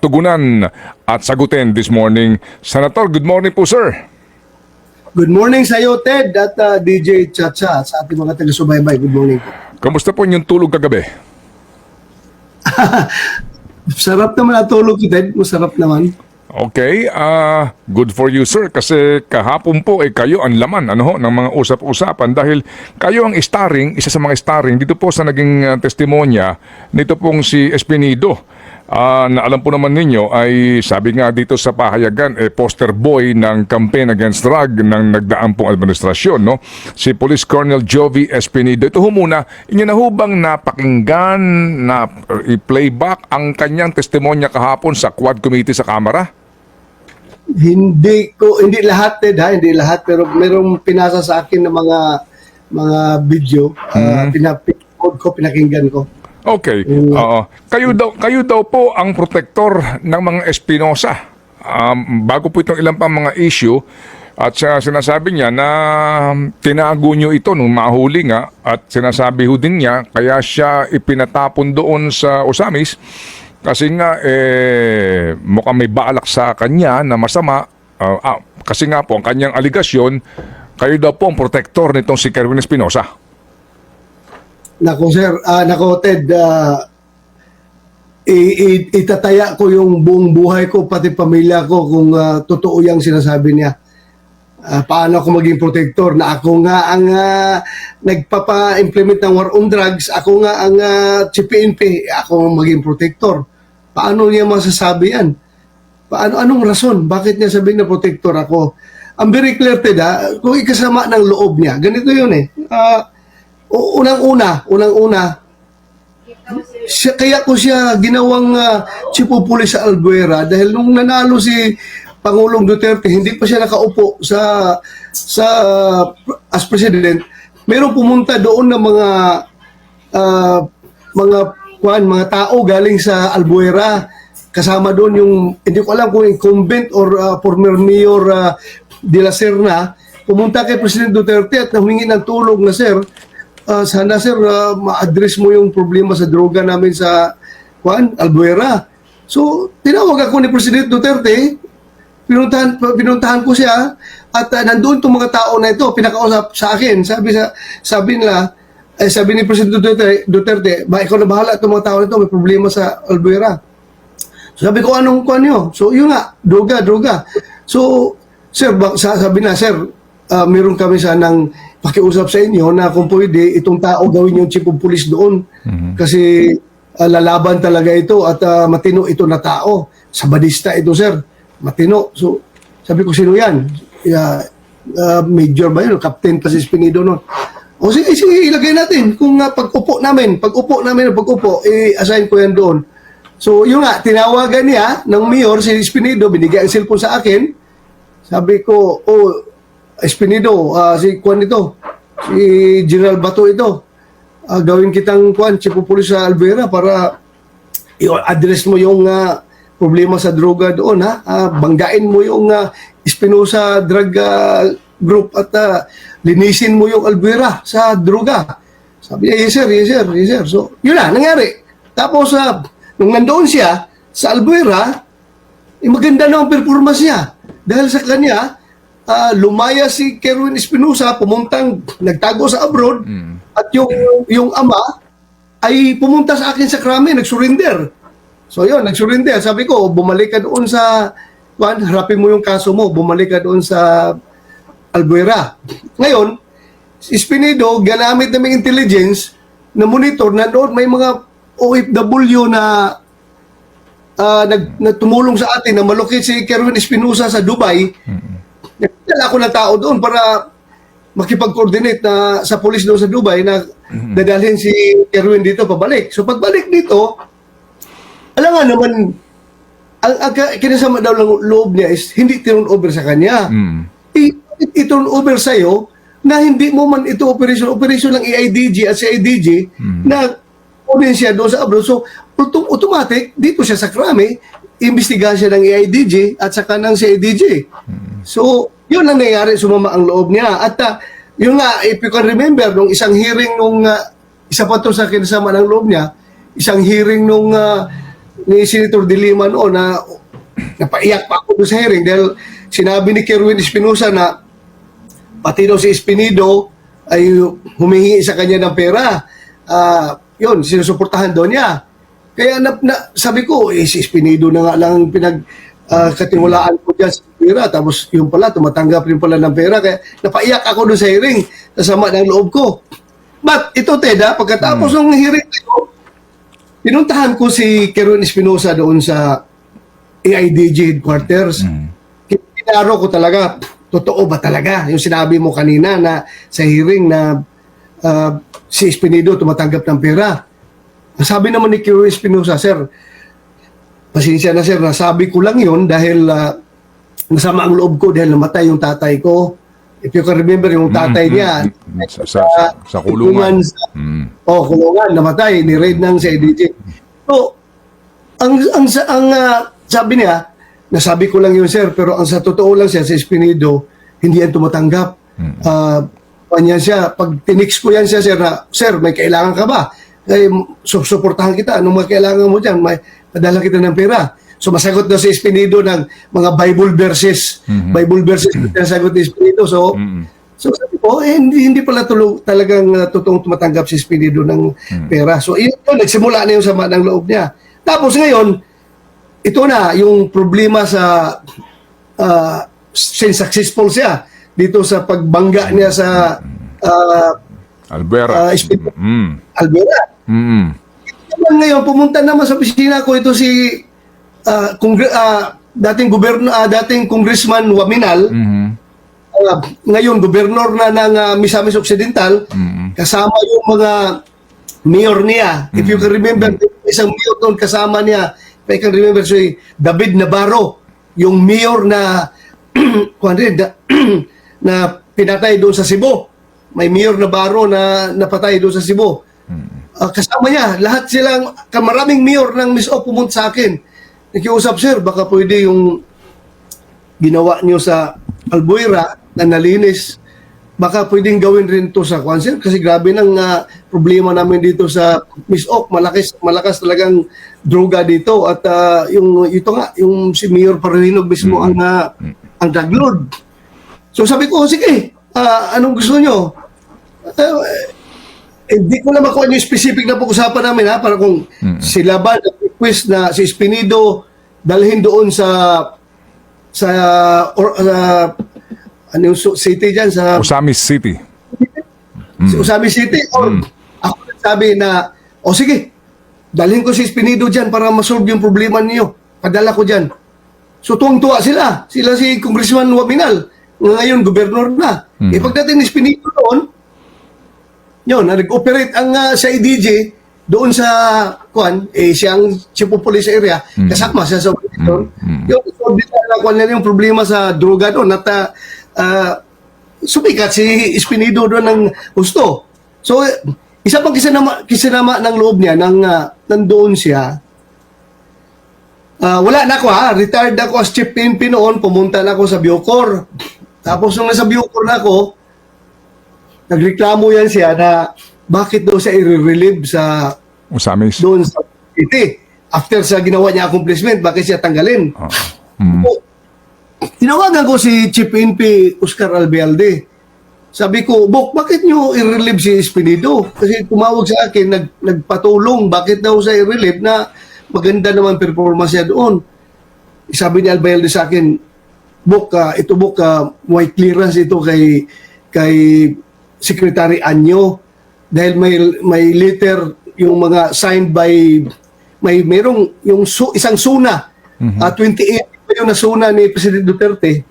tugunan at sagutin this morning. Senator, good morning po, sir. Good morning sa iyo, Ted, at DJ Chacha, sa ating mga taga-subaybay. Good morning po. Kamusta po yung tulog kagabi? Sarap naman natulog, Ted. Masarap naman. Okay, good for you, sir, kasi kahapon po kayo ang laman ng mga usap-usapan dahil kayo ang starring, isa sa mga starring dito po sa naging testimonya nito pong si Espinido. Na alam po naman ninyo ay sabi nga dito sa pahayagan poster boy ng campaign against drug ng nagdaan pong administrasyon, no? Si Police Colonel Jovi Espinido. Ito ho muna, inyo na hubang napakinggan na i-playback ang kanyang testimonya kahapon sa Quad Committee sa Kamara? Hindi lahat, Ted, ha? Hindi lahat, pero merong pinasa sa akin ng mga video. Pinakinggan ko. Okay. Kayo daw po ang protector ng mga Espinosa. Bago po itong ilang pang mga issue at sinasabi niya na tinago nyo ito nung mahuli nga at sinasabi ho din niya kaya siya ipinatapon doon sa Osamis kasi nga mukhang may balak sa kanya na masama kasi nga po ang kanyang aligasyon kayo daw po ang protector nitong si Kerwin Espinosa. Nako, sir. Nako, Ted. Itataya ko yung buong buhay ko, pati pamilya ko, kung totoo yung sinasabi niya. Paano ako maging protector? Na ako nga ang nagpapa-implement ng war on drugs. Ako nga ang CPNP. Ako ang maging protector. Paano niya masasabi yan? Anong rason? Bakit niya sabihin na protector ako? Ang very clear, Ted, kung ikasama ng loob niya, ganito yun unang-una, kaya ko siya ginawang chief of police sa Albuera dahil nung nanalo si Pangulong Duterte, hindi pa siya nakaupo as president. Mayroong pumunta doon ng mga tao galing sa Albuera. Kasama doon yung, hindi ko alam kung incumbent or former mayor de la Serna. Pumunta kay President Duterte at humingi ng tulong na, sir, sana sir ma-address mo yung problema sa droga namin sa Albuera. So tinawag ako ni President Duterte, pinuntahan ko siya at nandoon itong mga tao na ito pinakausap sa akin. Sabi ni President Duterte, ba ikaw na bahala itong mga tao na ito, may problema sa Albuera. So, sabi ko, anong kuha niyo? So yun nga, droga. So sir, sabi na, sir, meron kami sanang pakiusap sa inyo na kung pwede itong tao gawin yung chief of police doon. Kasi lalaban talaga ito at matino ito na tao. Sabadista ito, sir. Matino. So sabi ko, sino yan? Major ba yun? Captain pa si Espinido noon. O sige, ilagay natin. Kung pag-upo namin, i-assign ko yan doon. So yun nga, tinawagan niya ng mayor si Espinido, binigay ang cellphone sa akin. Sabi ko, Espinido, si General Bato ito. Gawin kitang chief of police sa Albuera para i-address mo yung problema sa droga doon, ha? Banggain mo yung Espinosa drug group at linisin mo yung Albuera sa droga. Sabi niya, yes sir. So, yun na, nangyari. Tapos, nung nandoon siya sa Albuera, maganda na ang performance niya. Dahil sa kanya, lumaya si Kerwin Espinosa, nagtago sa abroad, at yung ama ay pumunta sa akin sa krami, nag-surrender. So yun, nag-surrender. Sabi ko, bumalik ka doon harapin mo yung kaso mo, bumalik ka doon sa Albuera. Ngayon, si Espinido, ganamit namin intelligence na monitor na doon may mga OFW na tumulong sa atin na malocate si Kerwin Espinosa sa Dubai. Nagdala ako ng tao doon para makipag-coordinate sa police doon sa Dubai na dadalhin si Kerwin dito pabalik. So pagbalik dito, alam nga naman, ang kinasama daw ng loob niya is hindi turn over sa kanya. I-turn over sa'yo na hindi mo man ito operation ng EIDG at CIDG na kunin siya doon sa abroad. So automatic, dito siya sa krami, imbestigahan siya ng EIDG at saka ng CIDG. So, yun ang nangyayari, sumama ang loob niya. At yun nga, if you can remember, nung isang hearing nung, isa pa to sa kinasama ng loob niya, isang hearing nung ni Senator De Lima noon na napaiyak pa ako doon sa hearing dahil sinabi ni Kerwin Espinosa na pati daw si Espinido ay humihingi sa kanya ng pera. Yun, sinusuportahan daw niya. Kaya sabi ko, si Espinido na nga lang katiwalaan ko dyan sa pera. Tapos yung pala, tumatanggap rin pala ng pera. Kaya napaiyak ako doon sa hearing. Kasama ng loob ko. But ito, Teda, pagkatapos ng hearing ko, pinuntahan ko si Kerwin Espinosa doon sa AIDG headquarters. Kinaro ko talaga, totoo ba talaga yung sinabi mo kanina na sa hearing na si Espinido tumatanggap ng pera. Ang sabi naman ni Kerwin Espinosa, sir, pasensya na sir, nasabi ko lang yun dahil nasama ang loob ko dahil namatay yung tatay ko. If you can remember, yung tatay niya sa kulungan. Kulungan, namatay, ni-raid ng sa AIDG. So, ang sabi niya, nasabi ko lang yun sir, pero ang sa totoo lang siya, si Espinido, hindi yan tumatanggap. Yan siya, pag tinix ko yan siya, sir, may kailangan ka ba? Kaya suportahan kita, anong mga kailangan mo dyan? May padala kita ng pera. So masagot daw si Espinido ng mga Bible verses. Bible verses na sagot ni Espinido. So sabi ko, hindi pala talagang totoong tumatanggap si Espinido ng pera. So yun, nagsimula na yung sama ng loob niya. Tapos ngayon, ito na yung problema sa since successful siya dito sa pagbangga niya sa Albera. Albera. Ngayon, pumunta naman sa opisina ko ito si dating congressman Waminal, ngayon gobernador na ng Misamis Occidental, kasama yung mga mayor niya. If you can remember, isang mayor doon kasama niya, if I can remember, si David Navarro, yung mayor na na pinatay doon sa Cebu. May mayor Navarro na napatay doon sa Cebu. Kasama niya, lahat silang, maraming mayor ng MISO pumunta sa akin. Nakiusap, sir, baka pwede yung ginawa niyo sa Albuera na nalinis, baka pwedeng gawin rin to sa Kwanser kasi grabe ng problema namin dito sa MISO. Malakas talagang droga dito at yung si Mayor Parrinog mismo ang drug lord. So sabi ko, sige, anong gusto nyo? Hindi ko na makuha yung specific na pag-usapan namin para kung sila ba request na si Espinido dalhin doon sa ano yung city dyan sa Osamis City. Osamis City or ako sabi na sige, dalhin ko si Espinido dyan para masolve yung problema niyo. Padala ko dyan. So tuwang-tuwa sila si Congressman Waminal ngayon gobernador na. Pagdating ni Espinido doon, yun, nag-operate ang sa IDG doon sa siyang chief of police area, kasama siya sa doon. Yung yung problema sa droga doon at sumikat si Espinido doon ng gusto. So, isa pang kisinama ng loob niya nang nandoon siya. Wala na ako retired ako as chief PNP noon, pumunta na ako sa Bucor. Tapos nung nasa Bucor na ako, nagreklamo yan siya na bakit daw siya i-relieve sa Osamis. doon sa city. After sa ginawa niya accomplishment, bakit siya tanggalin? Tinawagan ko si Chief PNP Oscar Albialde. Sabi ko, Bok, bakit nyo i-relieve si Espinido? Kasi tumawag sa akin, nagpatulong, bakit daw siya i-relieve na maganda naman performance niya doon. Sabi ni Albialde sa akin, Bok, white clearance ito kay Secretary Anyo dahil may letter yung mga signed by mayroong yung isang suna 28 pa yung nasuna ni President Duterte.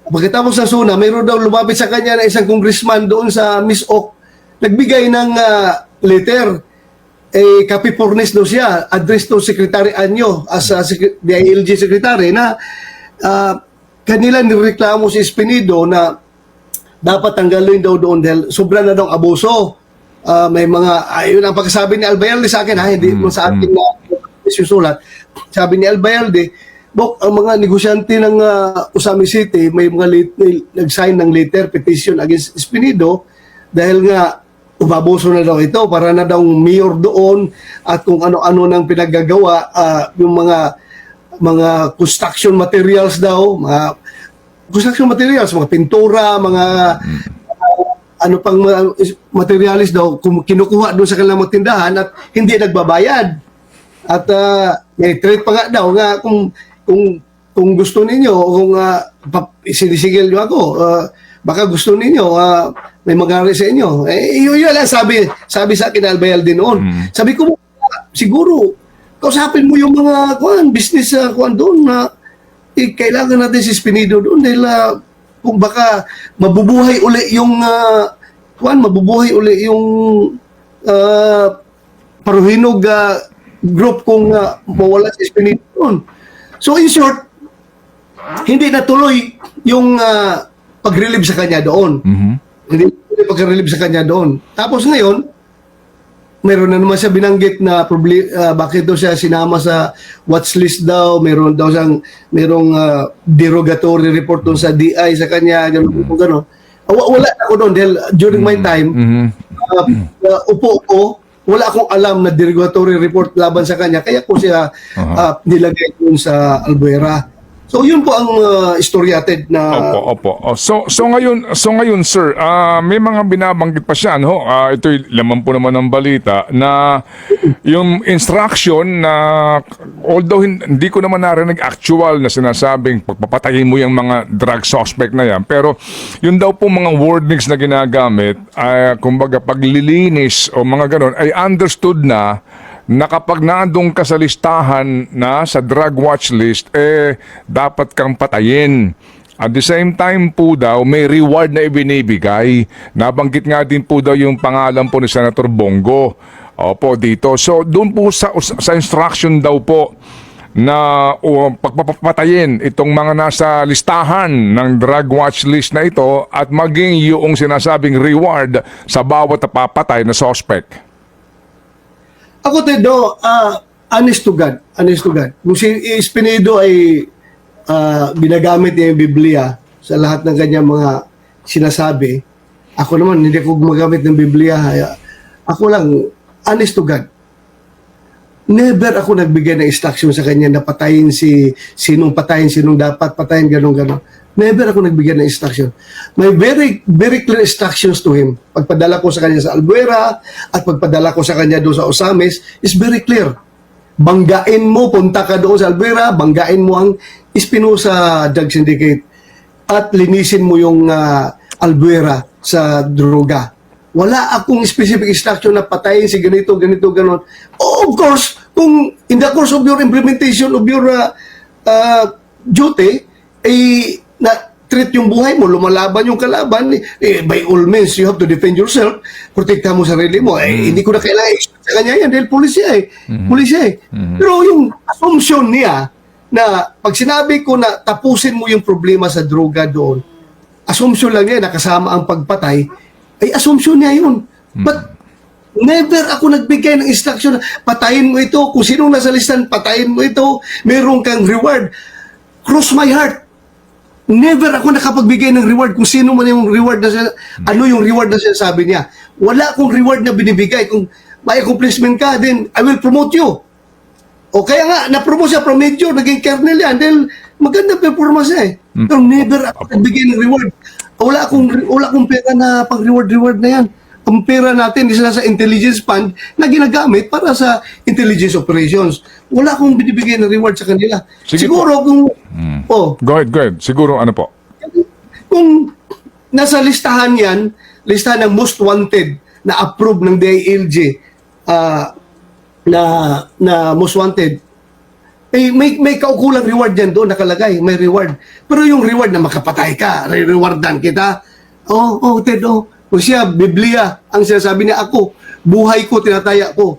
Pagkatapos ng suna, mayroon daw lumapit sa kanya na isang congressman doon sa MISOC nagbigay ng letter copy fornis daw siya address to Secretary Anyo as DILG Secretary na kanila nireklamo si Espinido na dapat tanggalin daw doon dahil sobra na daw abuso. May mga, yun ang pagkasabi ni Albayalde sa akin, hindi mo sa akin na susulat. Sabi ni Albayalde, Bok, ang mga negosyante ng Osamis City, may mga nag-sign ng letter, petition against Espinido dahil nga umabuso na daw ito para na daw mayor doon at kung ano-ano nang pinaggagawa, yung mga construction materials daw, mga construction materials, mga pintura, mga ano pang materials daw kinukuha doon sa kanilang mga tindahan at hindi nagbabayad. At may threat pa nga daw nga kung gusto ninyo, kung sinisigil nyo ako, baka gusto ninyo, may mangyari sa inyo. Yun lang sabi sa akin Albayal din noon. Sabi ko, siguro, kausapin mo yung mga business doon na kailangan natin si Espinido doon dahil kung baka mabubuhay uli yung paruhinog group kung mawala si Espinido doon. So in short, hindi natuloy yung pag-relieve sa kanya doon. Hindi pag-relieve sa kanya doon. Tapos ngayon, meron na naman siya binanggit na bakit daw siya sinama sa watchlist daw, meron daw siyang derogatory report doon sa DI sa kanya, gano'n. Wala ako doon dahil during my time, upo ko, wala akong alam na derogatory report laban sa kanya, kaya ko siya nilagay doon sa Albuera. So yun po ang istoryated na. Opo. So ngayon sir, may mga binabanggit pa siya, no? Ito'y laman po naman ng balita na yung instruction na although hindi ko naman narinig actual na sinasabing pagpapatayin mo yung mga drug suspect na yan, pero yun daw po mga wordings na ginagamit, kumbaga paglilinis o mga ganon ay understood na kapag naandun ka sa listahan na sa drug watch list, dapat kang patayin. At the same time po daw, may reward na ibinibigay. Nabanggit nga din po daw yung pangalan po ni Senator Bongo. Opo, dito. So, doon po sa instruction daw po na pagpapatayin itong mga nasa listahan ng drug watch list na ito at maging yung sinasabing reward sa bawat napapatay na suspect. Ako, Tedo, honest to God. Kung si Espinido ay binagamit niya yung Biblia sa lahat ng kanyang mga sinasabi, ako naman, hindi ako gumagamit ng Biblia. Ako lang, honest to God. Never ako nagbigay ng instruction sa kanya na patayin sinong dapat patayin, gano'n. Never ako nagbigay ng instruction. May very, very clear instructions to him. Pagpadala ko sa kanya sa Albuera at pagpadala ko sa kanya doon sa Osames is very clear. Banggain mo, punta ka doon sa Albuera, banggain mo ang Espinosa Drug Syndicate at linisin mo yung Albuera sa droga. Wala akong specific instruction na patayin si ganito, ganon. Of course, kung in the course of your implementation of your duty, na treat yung buhay mo, lumalaban yung kalaban, by all means, you have to defend yourself, protektahan mo sarili mo. Hindi ko na kailangan sa kanya yan dahil pulisya eh. Pero yung assumption niya na pag sinabi ko na tapusin mo yung problema sa droga doon, assumption lang niya na kasama ang pagpatay, ay assumption niya yun. But never ako nagbigay ng instruction na patayin mo ito, kung sinong nasa listan, patayin mo ito, meron kang reward. Cross my heart. Never ako nakapagbigay ng reward kung sino man yung reward na ano yung reward na sinasabi niya. Wala akong reward na binibigay. Kung may accomplishment ka, then I will promote you. O kaya nga, na-promote siya from major, naging colonel yan, dahil maganda performance niya eh. Pero never ako nagbigay ng reward. Wala akong pera na pang-reward na yan. Ang pera natin isa sa intelligence fund na ginagamit para sa intelligence operations. Wala akong binibigay ng reward sa kanila. Sige Siguro kung Go ahead. Siguro ano po? kung nasa listahan yan, listahan ng most wanted na approved ng DILG na most wanted, may kaukulang reward yan doon nakalagay, may reward. Pero yung reward na makapatay ka, re-rewardan kita. Ted, kung siya, Biblia, ang sinasabi niya, ako, buhay ko, tinataya ko.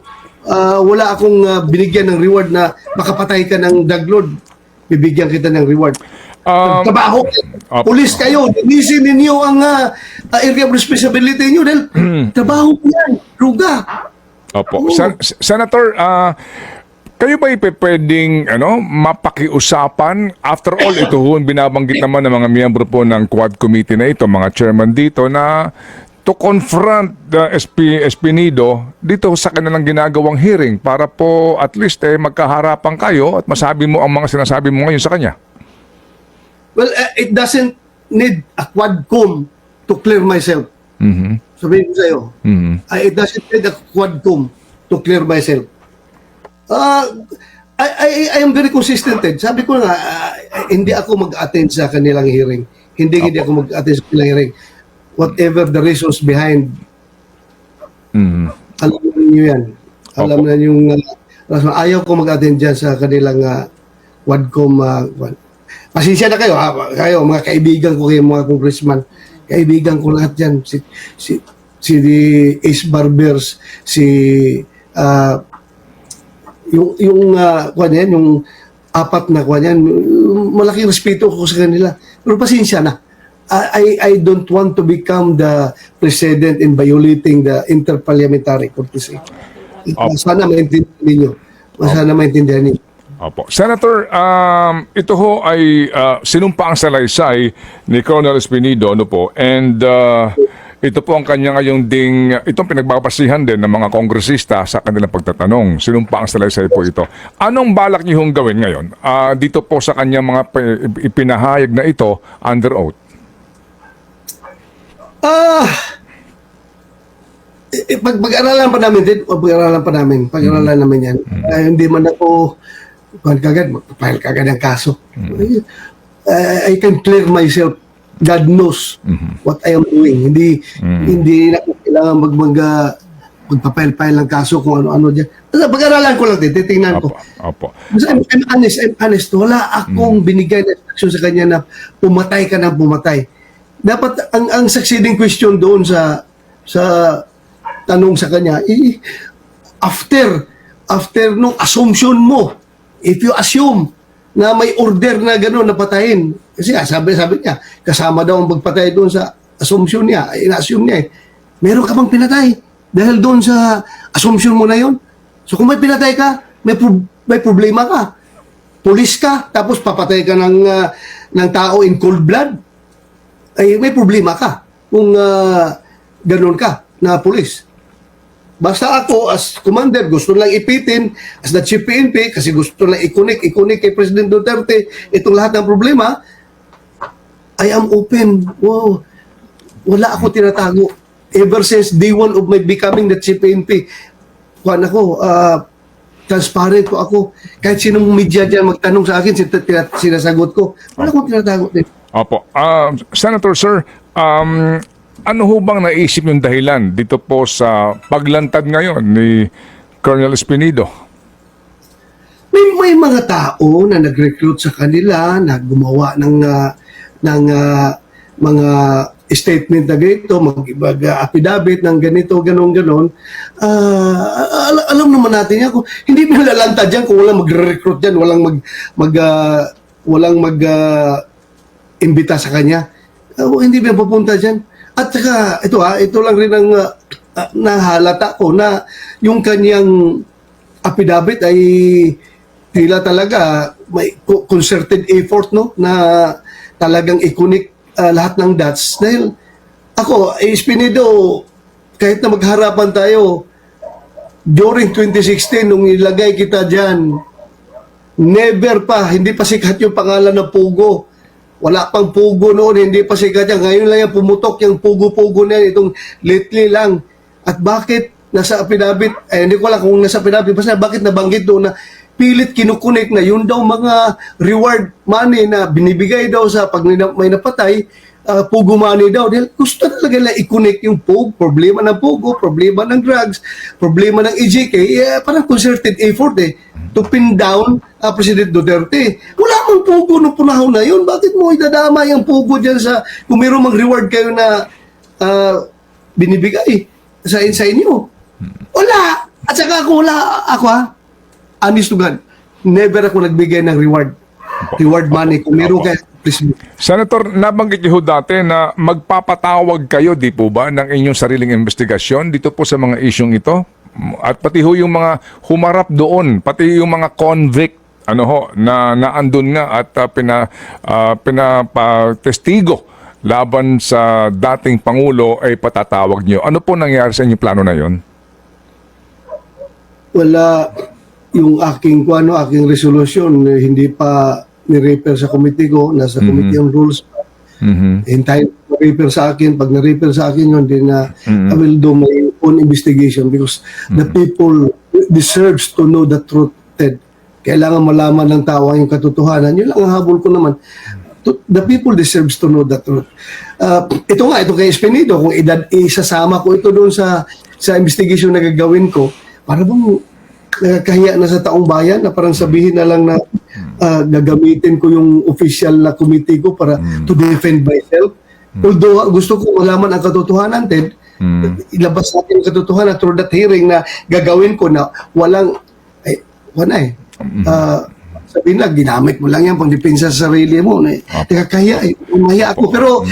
Wala akong binigyan ng reward na makapatay ka ng drug lord. Bibigyan kita ng reward. Trabaho, pulis kayo, linisin ninyo ang area of responsibility niyo dahil trabaho ko yan, druga. Opo. Senator, kayo ba pwedeng mapakiusapan? After all, ito binabanggit naman ng mga miyembro po ng Quad Committee na ito, mga chairman dito, na to confront the Espinido dito sa kanilang ginagawang hearing para po at least magkaharapan kayo at masabi mo ang mga sinasabi mo ngayon sa kanya? Well, it doesn't need a quadcom to clear myself. Sabihin ko sa'yo. It doesn't need a quadcom to clear myself. I am very consistent. Sabi ko nga, hindi ako mag-attend sa kanilang hearing. Hindi ako mag-attend sa kanilang hearing. Whatever the reasons behind, alam niyo yan. Alam na yung ayaw ko mag-attend dyan sa kanilang quadcom. Pasensya na kayo, kayo, mga kaibigan ko kayo, mga congressman. Kaibigan ko lahat dyan. Si Ace Barbers, yung apat na kuwan yan, malaking respeto ko sa kanila. Pero pasensya na. I don't want to become the president in violating the interparliamentary courtesy. Sana maintindihan ninyo. Sana maintindihan ninyo. Opo. Senator, ito ho ay sinumpa ang salaysay ni Colonel Espinido, ano po, and ito po ang kanya ngayong itong pinagbabasihan din ng mga kongresista sa kanilang pagtatanong. Sinumpa ang salaysay po ito. Anong balak niyo hong gawin ngayon? Dito po sa kanyang mga ipinahayag na ito under oath? Pag-aralan pa namin din, pag-aralan namin yan. Hindi man ako mag-file kagad ng kaso. I can clear myself. God knows what I am doing. Hindi na ko kailangan magpa-file ng kaso kung ano-ano dyan. Pag-aralan ko lang din, titingnan ko. Opo. I'm honest. Wala akong binigay na instruction sa kanya na pumatay ka na pumatay. Dapat ang succeeding question doon sa tanong sa kanya, after nung assumption mo, if you assume na may order na gano'n na patayin, kasi sabi niya, kasama daw ang pagpatay doon sa assumption niya, ina-assume niya meron ka bang pinatay dahil doon sa assumption mo na yon. So kung may pinatay ka, may problema ka. Pulis ka, tapos papatay ka ng tao in cold blood, ay may problema ka kung gano'n ka na pulis. Basta ako, as commander, gusto lang ipitin as the chief PNP kasi gusto lang ikunik kay President Duterte itong lahat ng problema. I am open. Wow. Wala ako tinatago. Ever since day one of my becoming the chief PNP, transparent po ako. Kahit sinong media dyan magtanong sa akin, sinasagot ko. Wala akong tinatago din. Opo. Senator, sir, ano ho bang naisip yung dahilan dito po sa paglantad ngayon ni Colonel Espinido? May mga tao na nag-recruit sa kanila, na gumawa ng mga statement na ganito, mag-affidavit ng ganito, ganon. Alam naman natin yan. Hindi nilalantad yan kung walang mag-recruit yan, walang mag-imbita sa kanya. Hindi ba pupunta dyan? At saka, ito lang rin ang nahalata ko na yung kanyang affidavit ay tila talaga may concerted effort, no, na talagang ikunik lahat ng dots. Dahil ako, Espinido, kahit na magharapan tayo, during 2016, nung ilagay kita dyan, never pa, hindi pa sikat yung pangalan ng Pugo. Wala pang Pugo noon, hindi pa sikat yan. Ngayon lang yan pumutok yung Pugo-Pugo na yan, itong lately lang. At bakit nasa affidavit, hindi ko lang kung nasa affidavit, basta bakit nabanggit doon na pilit kinukunik na yun daw mga reward money na binibigay daw sa pag may napatay, Pugo money daw. Dahil gusto talaga nila ikunik yung Pugo, problema ng Pugo, problema ng drugs, problema ng EJK, parang concerted effort to pin down President Duterte. Wala mang Pugo nung punahon na yun. Bakit mo idadamay ang Pugo dyan sa, kung mayroong mag-reward kayo na binibigay sa inyo? Wala. At saka ako, honest to God, never ako nagbigay ng reward money. Kung meron kayo, please. Senator, nabanggit niyo dati na magpapatawag kayo, di po ba, ng inyong sariling investigasyon dito po sa mga isyong ito? At pati ho yung mga humarap doon, pati yung mga convict, na naandun nga at pinapatestigo laban sa dating Pangulo ay patatawag nyo. Ano po nangyari sa inyong plano na yon? Wala yung aking resolution, hindi pa ni-refer sa committee ko, nasa committee on rules. Hintayin ma-refer sa akin. Pag na-refer sa akin yun, then I will do my own investigation because the people deserves to know the truth, Ted. Kailangan malaman ng tao ang yung katotohanan. Yun lang ang habol ko naman. The people deserves to know the truth. Ito kay Espinido, kung isasama ko ito doon sa investigation na gagawin ko, para bang nakakahiya na sa taong bayan na parang sabihin na lang na gagamitin ko yung official na committee ko para to defend myself. Although gusto ko malaman ang katotohanan, Ted, ilabas natin ang katotohanan through that hearing na gagawin ko na sabihin na, ginamit mo lang yan pang depensa sa sarili mo. Nakakahiya umahiya ako. Pero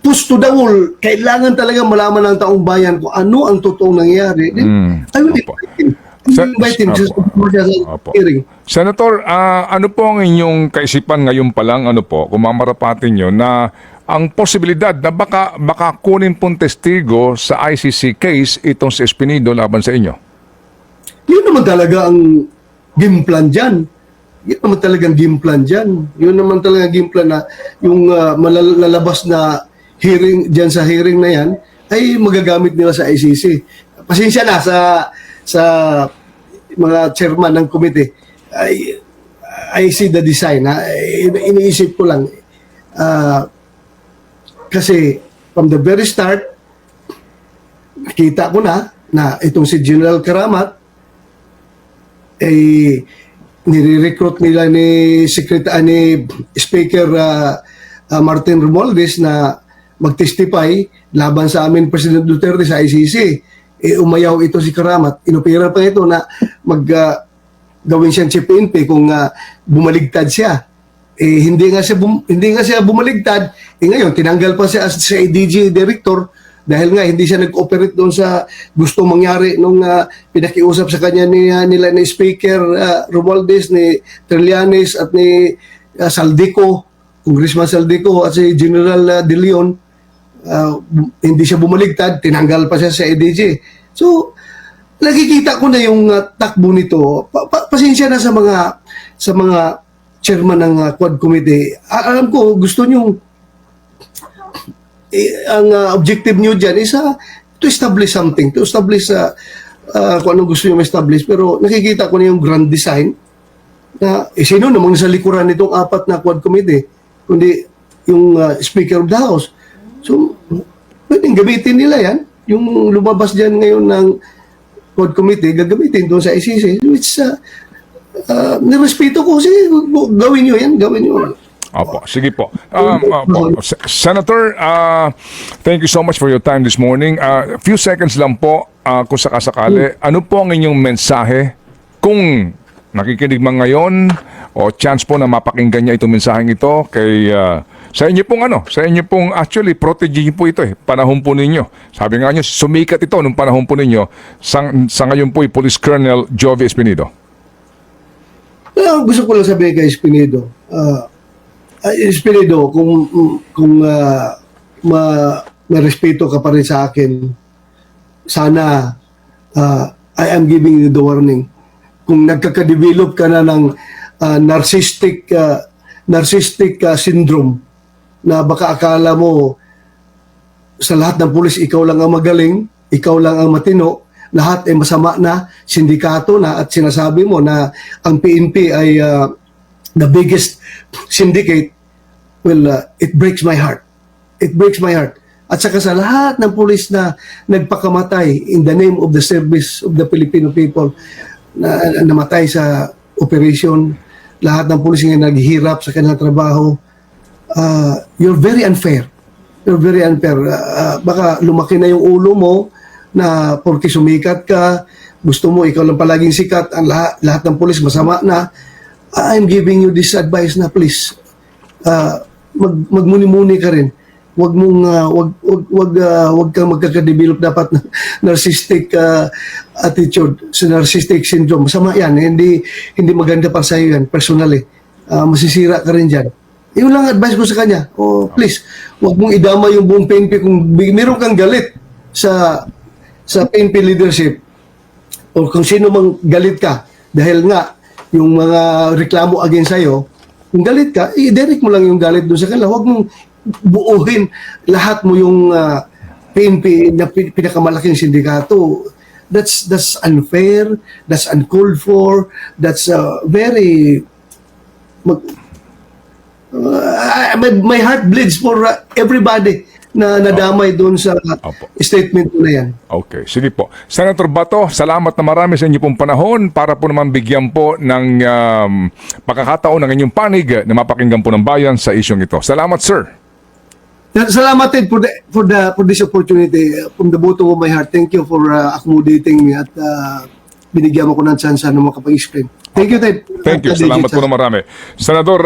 push to the wall, kailangan talaga malaman ng taong bayan kung ano ang totoong nangyayari. I will invite him just Opo. hearing. Senator, ano po ang inyong kaisipan ngayon pa lang, kung mamarapatin nyo, na ang posibilidad na baka kunin pong testigo sa ICC case itong si Espinido laban sa inyo? Yun naman talaga ang game plan dyan. Yun naman talagang game plan dyan. Yun naman talagang game plan na yung malalabas na hearing dyan sa hearing na yan ay magagamit nila sa ICC. Pasensya na sa mga chairman ng committee. I see the design. Iniisip ko lang. Kasi from the very start, nakita ko na itong si General Karamat ay nire-recruit nila ni Speaker Martin Romualdez na mag-testify laban sa amin President Duterte sa ICC. Umayaw ito si Karamat. Inopera pa ito na gawin siyang chief PNP kung bumaligtad siya. Hindi nga siya bumaligtad. Ngayon, tinanggal pa siya as sa ADG director dahil nga hindi siya nag-operate doon sa gusto mangyari nung pinakiusap sa kanya nila ni Speaker Romualdez, ni Trillanes at ni Saldico, Congressman Saldico at si General De Leon. Hindi siya bumaligtad, tinanggal pa siya sa ADG. So, nakikita ko na yung takbo nito. Pasensya na sa mga chairman ng Quad Committee. Alam ko, gusto nyo ang objective nyo dyan is to establish something, to establish kung anong gusto nyo ma-establish. Pero nakikita ko na yung grand design na sino namang sa likuran nitong apat na Quad Committee, kundi yung Speaker of the House. So, pwedeng gamitin nila yan. Yung lumabas dyan ngayon ng Quad Committee, gagamitin doon sa ICC, which nirespeto ko. Sige, gawin nyo yan, gawin nyo. Opo, sige po. Senator, thank you so much for your time this morning. A few seconds lang po, kung sakasakali. Ano po ang inyong mensahe kung nakikinig man ngayon o chance po na mapakinggan niya itong mensaheng ito kay sa inyo pong actually protege po ito panahon po ninyo. Sabi nga niyo, sumikat ito nung panahon po ninyo sa ngayon po Police Colonel Jovi Espinido. Gusto ko lang sabihin kay Espinido, Espinido, kung may respeto ka pa rin sa akin, sana I am giving you the warning. Kung nagkaka-develop ka na ng narcissistic syndrome na baka akala mo sa lahat ng pulis ikaw lang ang magaling, ikaw lang ang matino, lahat ay masama na, sindikato na at sinasabi mo na ang PNP ay the biggest syndicate. Well, it breaks my heart. It breaks my heart. At saka sa lahat ng pulis na nagpakamatay in the name of the service of the Filipino people na namatay sa operation, lahat ng pulis nga naghihirap sa kanilang trabaho, you're very unfair. You're very unfair. Baka lumaki na yung ulo mo na porque sumikat ka, gusto mo ikaw lang palaging sikat, ang lahat ng pulis masama na. I'm giving you this advice na please, magmuni-muni ka rin. Wag kang magkaka-develop dapat ng narcissistic attitude, narcissistic syndrome. Masama yan. Hindi maganda para sa iyo yan, personally. Masisira ka rin dyan. Yun lang advice ko sa kanya. Oh, please, huwag mong idama yung buong PNP kung meron kang galit sa PNP leadership o kung sino mang galit ka dahil nga yung mga reklamo against sa'yo, kung galit ka, i-direct mo lang yung galit doon sa kanila. Huwag mong buuhin lahat mo yung PNP na pinakamalaking sindikato. That's unfair, that's uncalled for, that's very my heart bleeds for everybody na nadamay doon sa Opo. statement mo na yan. Okay, sige po. Senator Bato, salamat na marami sa inyo pong panahon para po naman bigyan po ng pagkakataon ng inyong panig na mapakinggan po ng bayan sa isyong ito. Salamat, sir. Salamat din for this opportunity from the bottom of my heart. Thank you for accommodating me at binigyan mo ko ng chance na makapag-explain. Thank you, Ted. Thank you. Salamat po na marami. Senador